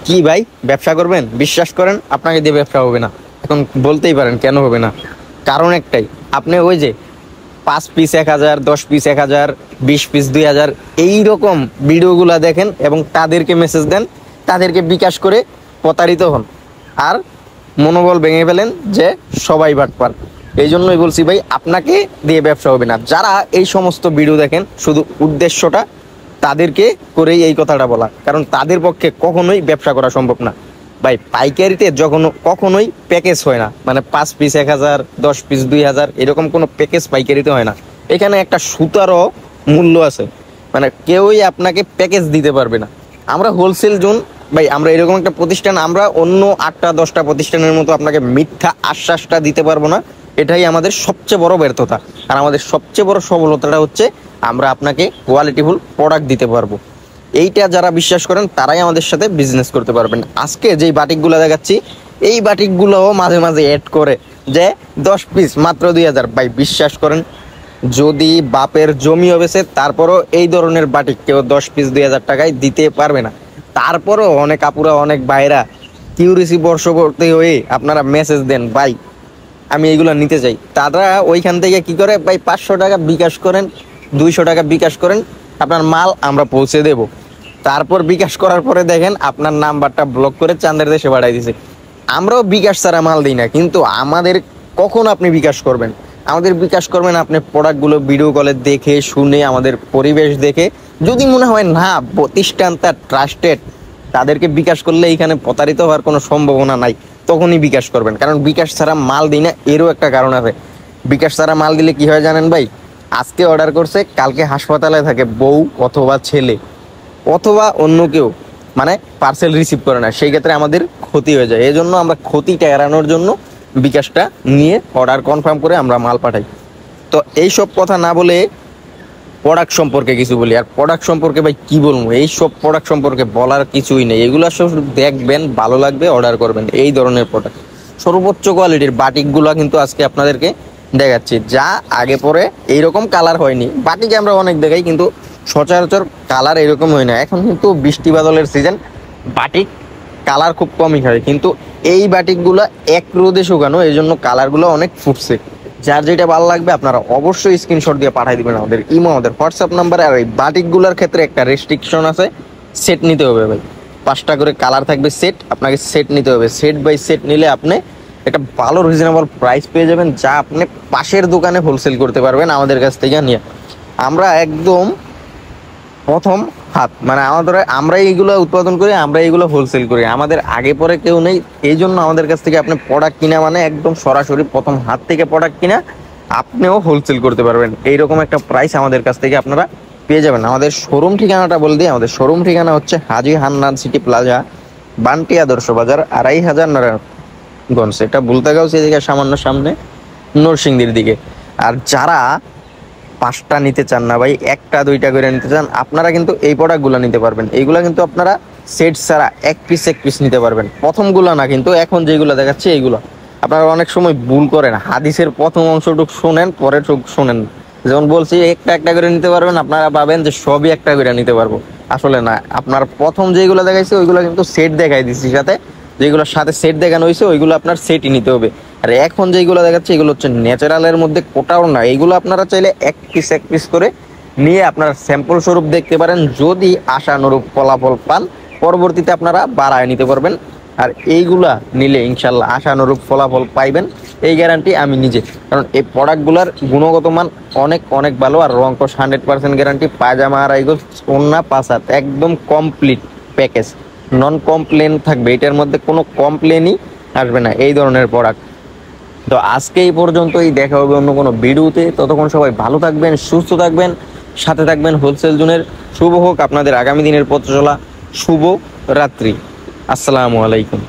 কি ভাই, ব্যবসা করবেন? বিশ্বাস করেন আপনাকে দিয়ে ব্যবসা হবে না। এখন বলতেই পারেন কেন হবে না, কারণ একটাই, আপনি ওই যে 5 পিস 1000, 10 পিস 1000, 20 পিস 2000 এইরকম ভিডিওগুলা দেখেন এবং তাদেরকে মেসেজ দেন, তাদেরকে বিকাশ করে প্রতারিত হন আর মনোবল ভেঙে ফেলেন যে সবাই বাটপার। এই জন্যই বলছি ভাই, আপনাকে দিয়ে ব্যবসা হবে না। যারা এই সমস্ত ভিডিও দেখেন, শুধু উদ্দেশ্যটা তাদেরকে করেই এই কথাটা বলা, কারণ তাদের পক্ষে কখনোই ব্যবসা করা সম্ভব না ভাই। পাইকারিতে যখন কখনোই প্যাকেজ হয় না, মানে 5 পিস 1000, 10 পিস 2000 এরকম কোনো প্যাকেজ পাইকারিতে হয় না। এখানে একটা সুতারও মূল্য আছে, মানে কেউই আপনাকে প্যাকেজ দিতে পারবে না। আমরা হোলসেল জোন ভাই, আমরা এরকম একটা প্রতিষ্ঠান, আমরা অন্য 8টা 10টা প্রতিষ্ঠানের মতো আপনাকে মিথ্যা আশ্বাসটা দিতে পারবো না। এটাই আমাদের সবচেয়ে বড় ব্যর্থতা। আর আমাদের সবচেয়ে বড় সফলতাটা হচ্ছে আমরা আপনাকে কোয়ালিটিফুল প্রোডাক্ট দিতে পারবো। এইটা যারা বিশ্বাস করেন তারাই আমাদের সাথে বিজনেস করতে পারবেন। আজকে যেই বাটিকগুলো দেখাচ্ছি, এই বাটিকগুলোও মাঝে মাঝে অ্যাড করে যে 10 পিস মাত্র 2000। ভাই বিশ্বাস করেন, যদি বাপের জমিও বেচে তারপরও এই ধরনের বাটিক কেউ 10 পিস 2000 টাকায় দিতে পারবে না। তারপরও অনেক আপুরা, অনেক ভাইরা কিউরিসি বর্ষবর্তী হয়ে আপনারা মেসেজ দেন, ভাই আমি এইগুলো নিতে চাই। তারা ওইখান থেকে কি করে, ভাই 500 টাকা বিকাশ করেন, 200 টাকা বিকাশ করেন, আপনার মাল আমরা পৌঁছে দেব। তারপর বিকাশ করার পরে দেখেন আপনার নাম্বারটা ব্লক করে চাঁদের দেশে পাঠাই দিছে। আমরাও বিকাশ ছাড়া মাল দিই না, কিন্তু আমাদের কখন আপনি বিকাশ করবেন? আমাদের বিকাশ করবেন আপনি প্রোডাক্টগুলো ভিডিও কলে দেখে শুনে, আমাদের পরিবেশ দেখে। যদি মনে হয় না প্রতিষ্ঠান তার ট্রাস্টেড, তাদেরকে বিকাশ করলে এখানে প্রতারিত হওয়ার কোনো সম্ভাবনা নাই, তখনই বিকাশ করবেন। কারণ বিকাশ ছাড়া মাল দিই না, এরও একটা কারণ আছে। বিকাশ ছাড়া মাল দিলে কি হয় জানেন ভাই? আজকে অর্ডার করছে, কালকে হাসপাতালে থাকে বউ অথবা ছেলে অথবা অন্য কেউ, মানে পার্সেল রিসিভ করে না, সেই ক্ষেত্রে আমাদের ক্ষতি হয়ে যায়। এই জন্য আমরা ক্ষতিটা এড়ানোর জন্য বিকাশটা নিয়ে অর্ডার কনফার্ম করে আমরা মাল পাঠাই। তো এইসব কথা না বলে প্রোডাক্ট সম্পর্কে কিছু বলি। আর প্রোডাক্ট সম্পর্কে ভাই কি বলবো, এই সব প্রোডাক্ট সম্পর্কে বলার কিছুই নেই। এগুলো সব দেখবেন, ভালো লাগবে, অর্ডার করবেন। এই ধরনের প্রোডাক্ট সর্বোচ্চ কোয়ালিটির বাটিকগুলো কিন্তু আজকে আপনাদেরকে দেখাচ্ছি, যা আগে পরে এইরকম কালার হয়নি। বাটিকে আমরা অনেক দেখাই, কিন্তু সচরাচর কালার এরকম হয় না। এখন কিন্তু বৃষ্টি বাদলের সিজন, বাটিক কালার খুব কমই হয়, কিন্তু এই বাটিকগুলো এক রোদে শুকানো, এই জন্য কালারগুলো অনেক ফুটছে। যার যেটা ভালো লাগবে আপনারা অবশ্যই স্ক্রিনশট দিয়ে পাঠিয়ে দিবেন আমাদের ইমো, আমাদের হোয়াটসঅ্যাপ নাম্বারে। আর এই বাটিকগুলোর ক্ষেত্রে একটা রেস্ট্রিকশন আছে, সেট নিতে হবে ভাই। 5টা করে কালার থাকবে সেট, আপনাকে সেট নিতে হবে। সেট বাই সেট নিলে আপনি একটা ভালো রিজনেবল প্রাইস পেয়ে যাবেন, যা আপনি পাশের দোকানে হোলসেল করতে পারবেন আমাদের কাছ থেকে নিয়ে। আমরা একদম প্রথম হাত, মানে আমরা এইগুলো উৎপাদন করি, আমরা এইগুলো হোলসেল করি, আমাদের আগে পরে কেউ নেই। এই জন্য আমাদের কাছ থেকে আপনি প্রোডাক্ট কিনা মানে একদম সরাসরি প্রথম হাত থেকে প্রোডাক্ট কিনা আপনিও হোলসেল করতে পারবেন। এইরকম একটা প্রাইস আমাদের কাছ থেকে আপনারা পেয়ে যাবেন। আমাদের শোরুম ঠিকানাটা বলে দিই, আমাদের শোরুম ঠিকানা হচ্ছে হাজী হান্নান সিটি প্লাজা, বান্টি আদর্শ বাজার, 2500 নারায়ণগঞ্জ। এটা বুলতাগাঁও থেকে সামান্য সামনে, নরসিংদীর দিকে। আর যারা 5টা নিতে চান না ভাই, 1টা 2টা করে নিতে চান, আপনারা কিন্তু এই প্রোডাক্টগুলো নিতে পারবেন। এইগুলা কিন্তু আপনারা সেট ছাড়া 1 পিস নিতে পারবেন। প্রথমগুলো না, কিন্তু এখন যেগুলো দেখাচ্ছি এইগুলো আপনারা অনেক সময় ভুল করেন। হাদিসের প্রথম অংশটুক শোনেন, পরের শোনেন। যেমন বলছি একটা একটা করে নিতে পারবেন, আপনারা ভাবেন যে সবই একটা করে নিতে পারবো, আসলে না। আপনার প্রথম যেগুলো দেখাইছে ওইগুলো কিন্তু সেট দেখাই দিচ্ছি সাথে, যেগুলোর সাথে সেট দেখানো হয়েছে ওইগুলো আপনার সেটই নিতে হবে। আর এখন যেগুলো দেখাচ্ছে এগুলো হচ্ছে ন্যাচারালের মধ্যে, কোটাও না। এইগুলো আপনারা চাইলে 1 পিস করে নিয়ে আপনারা স্যাম্পল স্বরূপ দেখতে পারেন। যদি আশানুরূপ ফলাফল পান, পরবর্তীতে আপনারা বাড়ায় নিতে পারবেন। আর এইগুলা নিলে ইনশাল্লাহ আশানুরূপ ফলাফল পাইবেন, এই গ্যারান্টি আমি নিজে। কারণ এই প্রোডাক্টগুলোর গুণগত মান অনেক অনেক ভালো। আর রংকশ 100% গ্যারান্টি। পায়জামা আর আইগো ওন্না 5 হাত একদম কমপ্লিট প্যাকেজ, নন কমপ্লেন থাকবে। এটার মধ্যে কোনো কমপ্লেনই আসবে না এই ধরনের প্রোডাক্ট। তো আজকে এই পর্যন্তই, দেখা হবে অন্য কোনো ভিডিওতে। ততক্ষণ সবাই ভালো থাকবেন, সুস্থ থাকবেন, সাথে থাকবেন হোলসেল জোনের। শুভ হোক আপনাদের আগামী দিনের পথ চলা, শুভ রাত্রি। আসসালামু আলাইকুম।